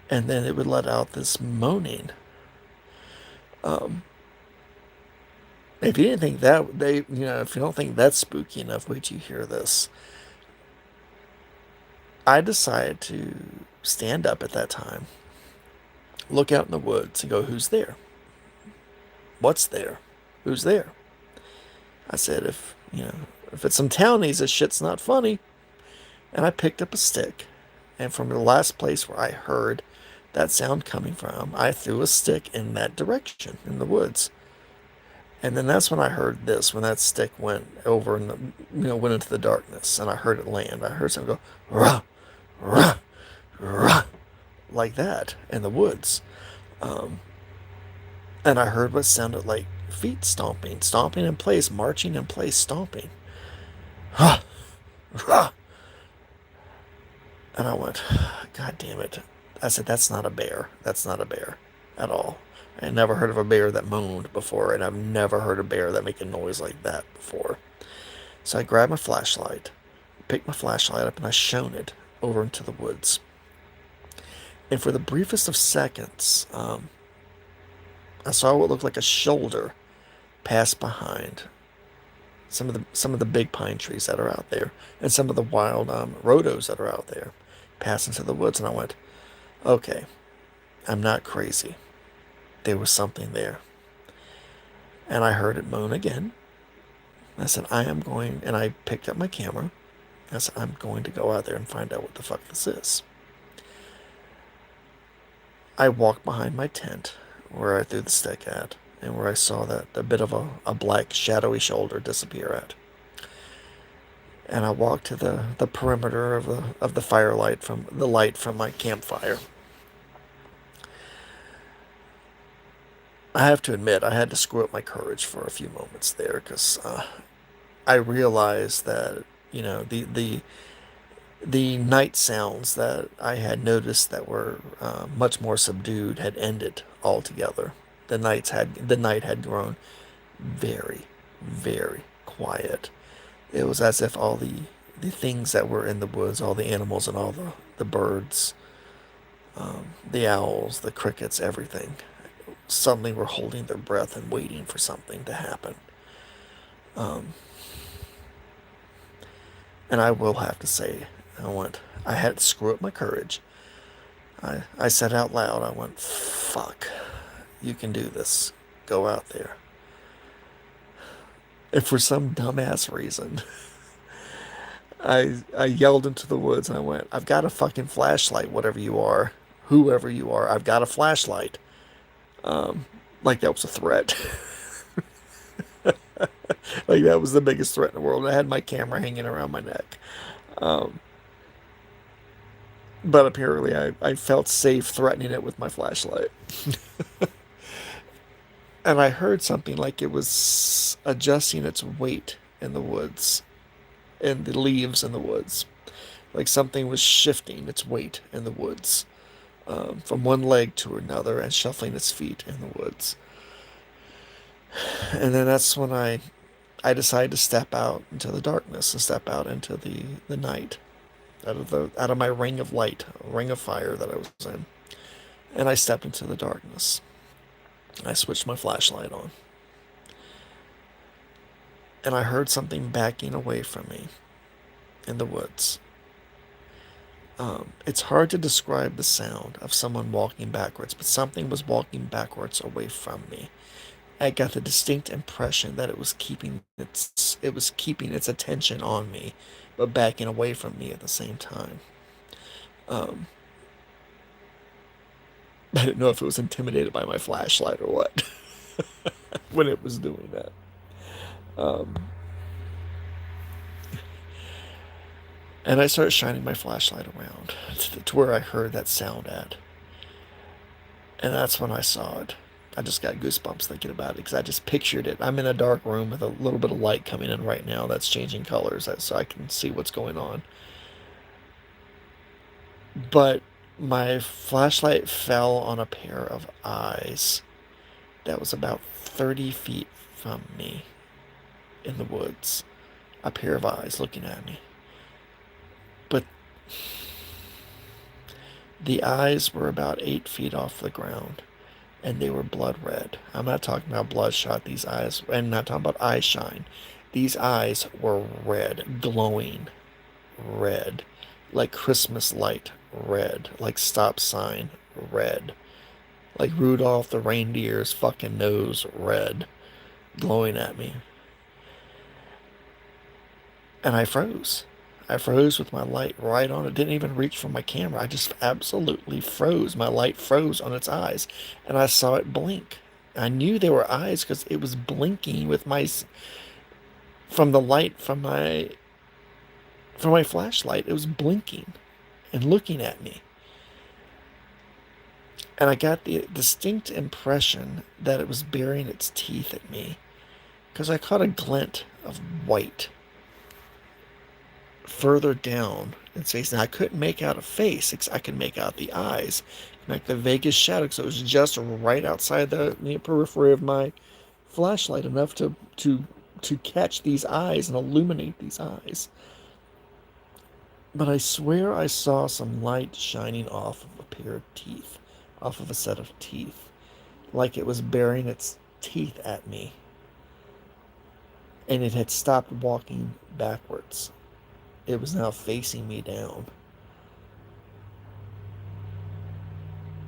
and then it would let out this moaning. If you didn't think if you don't think that's spooky enough, wait till you hear this. I decided to stand up at that time, look out in the woods, and go, who's there? What's there? Who's there? I said, if it's some townies, this shit's not funny. And I picked up a stick. And from the last place where I heard that sound coming from, I threw a stick in that direction, in the woods. And then that's when I heard this, when that stick went over and, went into the darkness, and I heard it land. I heard something go, rah, rah, rah, like that in the woods. And I heard what sounded like feet stomping, stomping in place, marching in place, stomping. Rah, rah. And I went, God damn it. I said, that's not a bear. That's not a bear at all. I had never heard of a bear that moaned before, and I've never heard a bear that make a noise like that before. So I grabbed my flashlight, picked my flashlight up, and I shone it over into the woods. And for the briefest of seconds, I saw what looked like a shoulder pass behind some of the big pine trees that are out there, and some of the wild rhodos that are out there, pass into the woods. And I went, okay, I'm not crazy. There was something there. And I heard it moan again. I said, and I picked up my camera. I said, I'm going to go out there and find out what the fuck this is. I walked behind my tent where I threw the stick at, and where I saw that a bit of a black shadowy shoulder disappear at. And I walked to the perimeter of the firelight, from the light from my campfire. I have to admit, I had to screw up my courage for a few moments there, because I realized that, the night sounds that I had noticed that were much more subdued had ended altogether. The night had grown very, very quiet. It was as if all the things that were in the woods, all the animals and all the birds, the owls, the crickets, everything, suddenly were holding their breath and waiting for something to happen. And I will have to say, I had to screw up my courage. I said out loud, I went, fuck, you can do this. Go out there. And for some dumbass reason, I yelled into the woods, and I went, I've got a fucking flashlight, whatever you are, whoever you are, I've got a flashlight. Like that was a threat. Like that was the biggest threat in the world. I had my camera hanging around my neck. But apparently I felt safe threatening it with my flashlight. And I heard something like it was adjusting its weight in the woods, in the leaves in the woods. Like something was shifting its weight in the woods, from one leg to another, and shuffling its feet in the woods. And then that's when I decided to step out into the darkness, and step out into the night, out of my ring of light, ring of fire that I was in. And I stepped into the darkness. I switched my flashlight on. And I heard something backing away from me in the woods. It's hard to describe the sound of someone walking backwards, but something was walking backwards away from me. I got the distinct impression that it was keeping its attention on me, but backing away from me at the same time. I didn't know if it was intimidated by my flashlight or what when it was doing that. And I started shining my flashlight around to where I heard that sound at. And that's when I saw it. I just got goosebumps thinking about it, because I just pictured it. I'm in a dark room with a little bit of light coming in right now that's changing colors so I can see what's going on. But my flashlight fell on a pair of eyes that was about 30 feet from me in the woods. A pair of eyes looking at me. But the eyes were about 8 feet off the ground, and they were blood red. I'm not talking about bloodshot. These eyes, and I'm not talking about eye shine. These eyes were red, glowing red, like Christmas light red, like stop sign red, like Rudolph the reindeer's fucking nose red. glowing at me. And I froze. I froze with my light right on it. Didn't even reach for my camera. I just absolutely froze. My light froze on its eyes, and I saw it blink. I knew they were eyes because it was blinking with my from the light from my flashlight. It was blinking and looking at me. And I got the distinct impression that it was baring its teeth at me because I caught a glint of white further down its face. And I couldn't make out a face. I could make out the eyes, like the vaguest shadow. So it was just right outside the periphery of my flashlight, enough to catch these eyes and illuminate these eyes. But I swear I saw some light shining off of a pair of teeth, off of a set of teeth, like it was baring its teeth at me. And it had stopped walking backwards. It was now facing me down.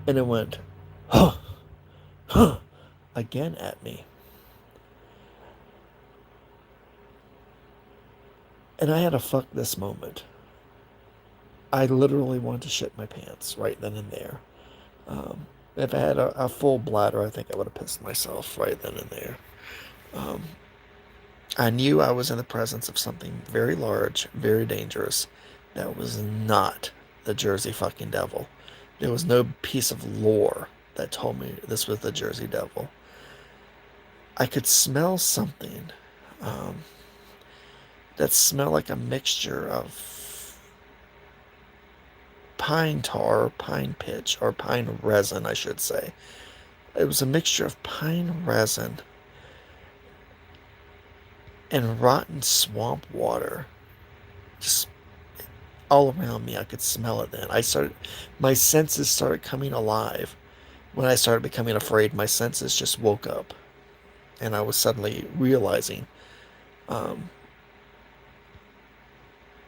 And it went, huh, huh, again at me. And I had a fuck this moment. I literally wanted to shit my pants right then and there. Um, if I had a full bladder, I think I would have pissed myself right then and there. Um, I knew I was in the presence of something very large, very dangerous, that was not the Jersey fucking Devil. There was no piece of lore that told me this was the Jersey Devil. I could smell something um, that smelled like a mixture of pine tar, pine pitch, or pine resin, I should say. It was a mixture of pine resin and rotten swamp water. Just all around me, I could smell it then. My senses started coming alive. When I started becoming afraid, my senses just woke up. And I was suddenly realizing um,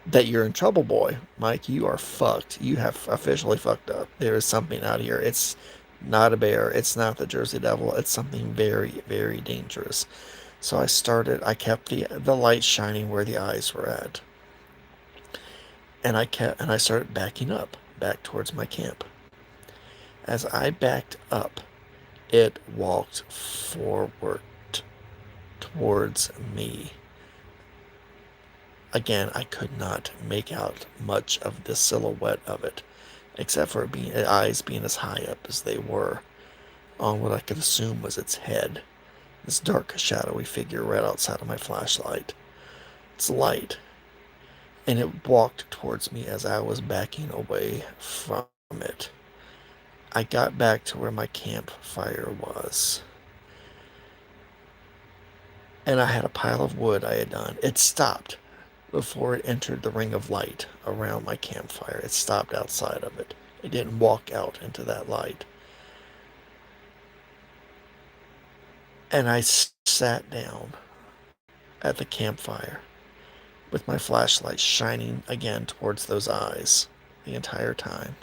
that you're in trouble, boy. Mike, you are fucked. You have officially fucked up. There is something out here. It's not a bear. It's not the Jersey Devil. It's something very, very dangerous. So I kept the light shining where the eyes were at. And I started backing up, back towards my camp. As I backed up, it walked forward towards me. Again, I could not make out much of the silhouette of it, except for eyes being as high up as they were on what I could assume was its head. This dark, shadowy figure right outside of my flashlight. Its light. And it walked towards me as I was backing away from it. I got back to where my campfire was. And I had a pile of wood I had done. It stopped before it entered the ring of light around my campfire. It stopped outside of it. It didn't walk out into that light. And I sat down at the campfire with my flashlight shining again towards those eyes the entire time.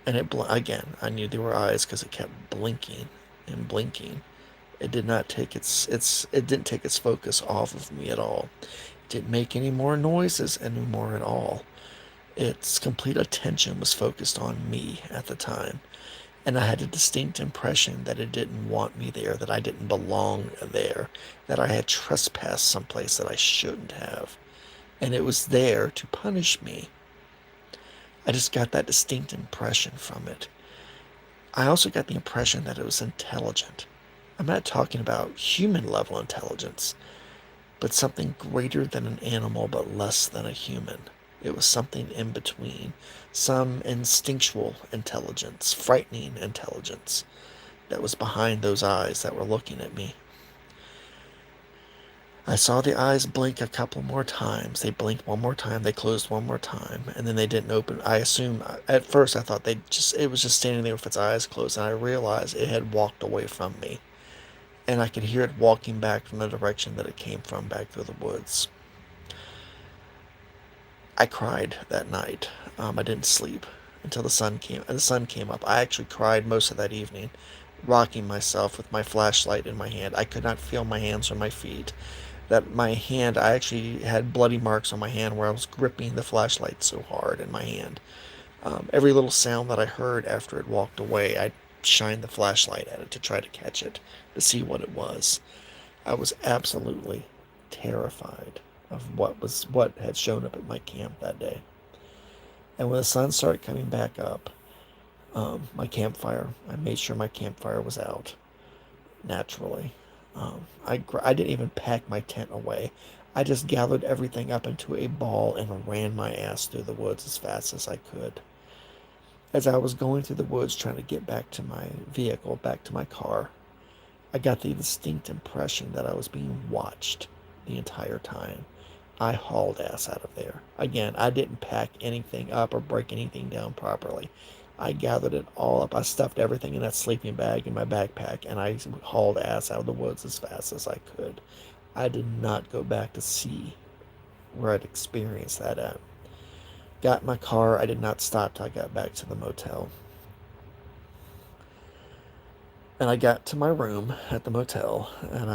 And again, I knew they were eyes because it kept blinking and blinking. It did not take it didn't take its focus off of me at all. It didn't make any more noises anymore at all. Its complete attention was focused on me at the time. And I had a distinct impression that it didn't want me there, that I didn't belong there, that I had trespassed someplace that I shouldn't have. And it was there to punish me. I just got that distinct impression from it. I also got the impression that it was intelligent. I'm not talking about human level intelligence, but something greater than an animal but less than a human. It was something in between, some instinctual intelligence, frightening intelligence that was behind those eyes that were looking at me. I saw the eyes blink a couple more times. They blinked one more time, they closed one more time, and then they didn't open. I assumed, at first I thought it was just standing there with its eyes closed, and I realized it had walked away from me. And I could hear it walking back from the direction that it came from, back through the woods. I cried that night. I didn't sleep until the sun came up. I actually cried most of that evening rocking myself with my flashlight in my hand. I could not feel my hands or my feet. That my hand, I actually had bloody marks on my hand where I was gripping the flashlight so hard in my hand. Every little sound that I heard after it walked away, I'd shine the flashlight at it to try to catch it, to see what it was. I was absolutely terrified of what had shown up at my camp that day. And when the sun started coming back up, my campfire, I made sure my campfire was out naturally. I didn't even pack my tent away. I just gathered everything up into a ball and ran my ass through the woods as fast as I could. As I was going through the woods trying to get back to my vehicle, back to my car, I got the distinct impression that I was being watched the entire time. I hauled ass out of there. Again, I didn't pack anything up or break anything down properly. I gathered it all up. I stuffed everything in that sleeping bag in my backpack, and I hauled ass out of the woods as fast as I could. I did not go back to see where I'd experienced that at. Got in my car. I did not stop till I got back to the motel. And I got to my room at the motel, and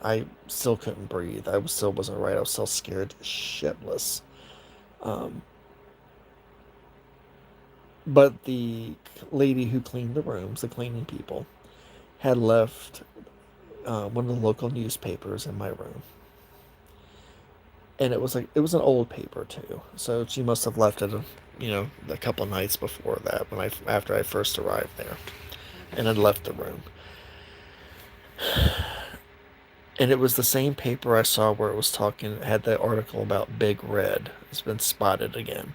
I still couldn't breathe. Still wasn't right. I was still scared shitless. Um, but the lady who cleaned the rooms, the cleaning people, had left one of the local newspapers in my room. And it was an old paper too. So she must have left it, a couple nights before that after I first arrived there and had left the room. And it was the same paper I saw where it was talking, it had the article about Big Red. It's been spotted again.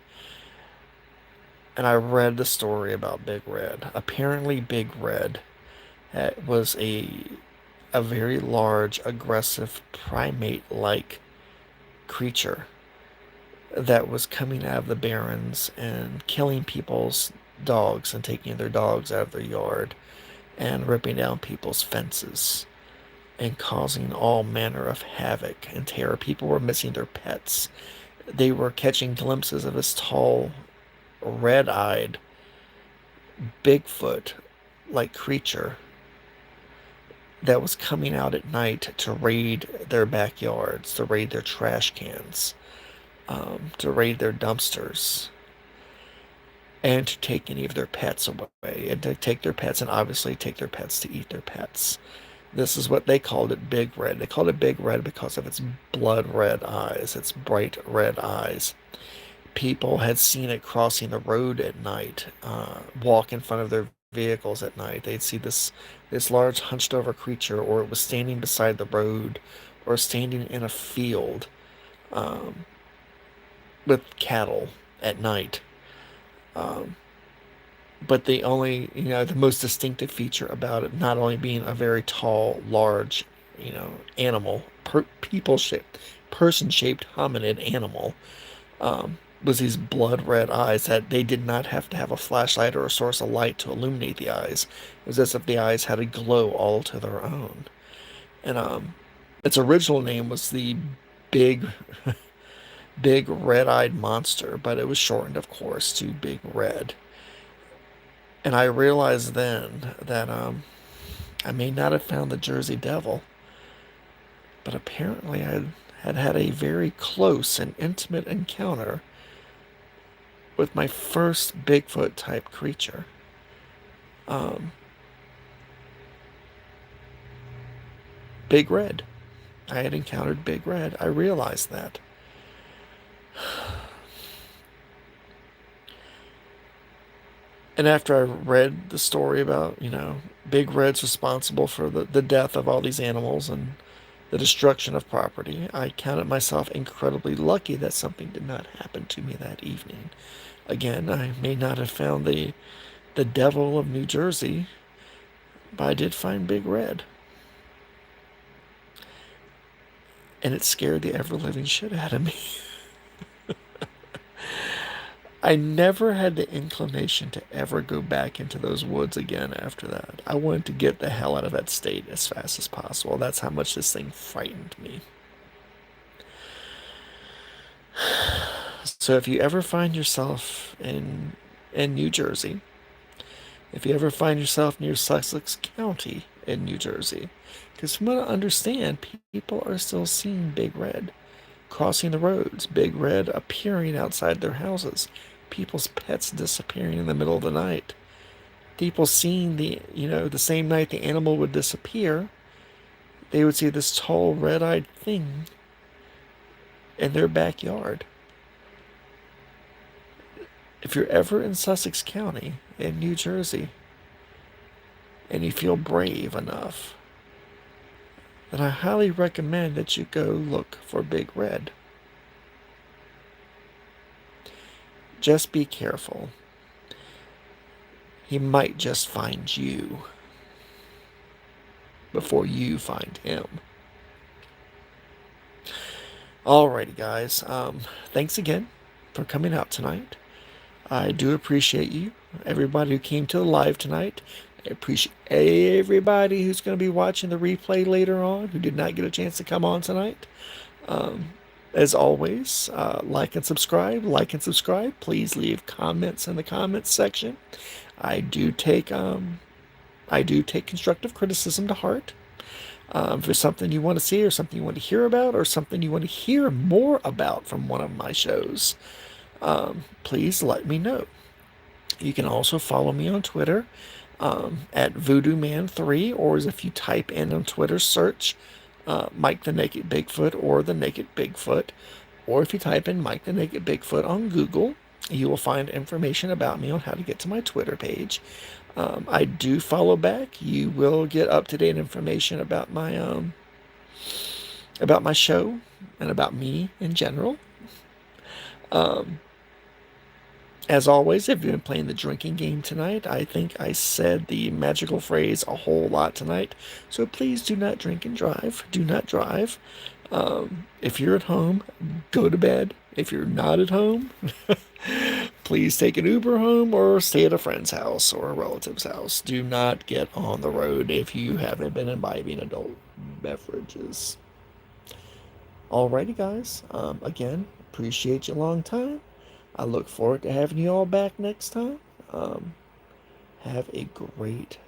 And I read the story about Big Red. Apparently, Big Red was a very large, aggressive, primate-like creature that was coming out of the barrens and killing people's dogs and taking their dogs out of their yard and ripping down people's fences and causing all manner of havoc and terror. People were missing their pets. They were catching glimpses of this tall, red-eyed, Bigfoot like creature that was coming out at night to raid their backyards, to raid their trash cans, to raid their dumpsters, and to take any of their pets away, and to take their pets, and obviously take their pets to eat their pets. This is what they called it, Big Red. They called it Big Red because of its blood red eyes, its bright red eyes. People had seen it crossing the road at night, walk in front of their vehicles at night. They'd see this large hunched over creature, or it was standing beside the road, or standing in a field um, with cattle at night. Um, but the most distinctive feature about it, not only being a very tall, large, animal, people-shaped, person-shaped hominid animal, was these blood red eyes that they did not have to have a flashlight or a source of light to illuminate the eyes. It was as if the eyes had a glow all to their own. And its original name was the big, big red-eyed monster, but it was shortened, of course, to Big Red. And I realized then that I may not have found the Jersey Devil, but apparently I had had a very close and intimate encounter with my first Bigfoot type creature. Um, Big Red. I had encountered Big Red. I realized that. And after I read the story about, Big Red's responsible for the death of all these animals and the destruction of property, I counted myself incredibly lucky that something did not happen to me that evening. Again, I may not have found the devil of New Jersey, but I did find Big Red. And it scared the ever-living shit out of me. I never had the inclination to ever go back into those woods again after that. I wanted to get the hell out of that state as fast as possible. That's how much this thing frightened me. So if you ever find yourself in New Jersey, If you ever find yourself near Sussex County in New Jersey, because from what I understand, people are still seeing Big Red crossing the roads, Big Red appearing outside their houses, people's pets disappearing in the middle of the night, people seeing the same night the animal would disappear, they would see this tall red-eyed thing in their backyard. If you're ever in Sussex County in New Jersey and you feel brave enough, then I highly recommend that you go look for Big Red. Just be careful. He might just find you before you find him. Alrighty, guys. Thanks again for coming out tonight. I do appreciate you, everybody who came to the live tonight. I appreciate everybody who's going to be watching the replay later on who did not get a chance to come on tonight. As always, like and subscribe. Like and subscribe. Please leave comments in the comments section. I do take constructive criticism to heart. If there's something you want to see or something you want to hear about or something you want to hear more about from one of my shows, please let me know. You can also follow me on Twitter at VoodooMan3, or if you type in on Twitter, search Mike the Naked Bigfoot or the Naked Bigfoot, or if you type in Mike the Naked Bigfoot on Google, you will find information about me on how to get to my Twitter page. I do follow back. You will get up-to-date information about my show and about me in general. As always, if you've been playing the drinking game tonight, I think I said the magical phrase a whole lot tonight. So please do not drink and drive. Do not drive. If you're at home, go to bed. If you're not at home, please take an Uber home or stay at a friend's house or a relative's house. Do not get on the road if you haven't been imbibing adult beverages. Alrighty, guys. Again, appreciate you a long time. I look forward to having you all back next time. Have a great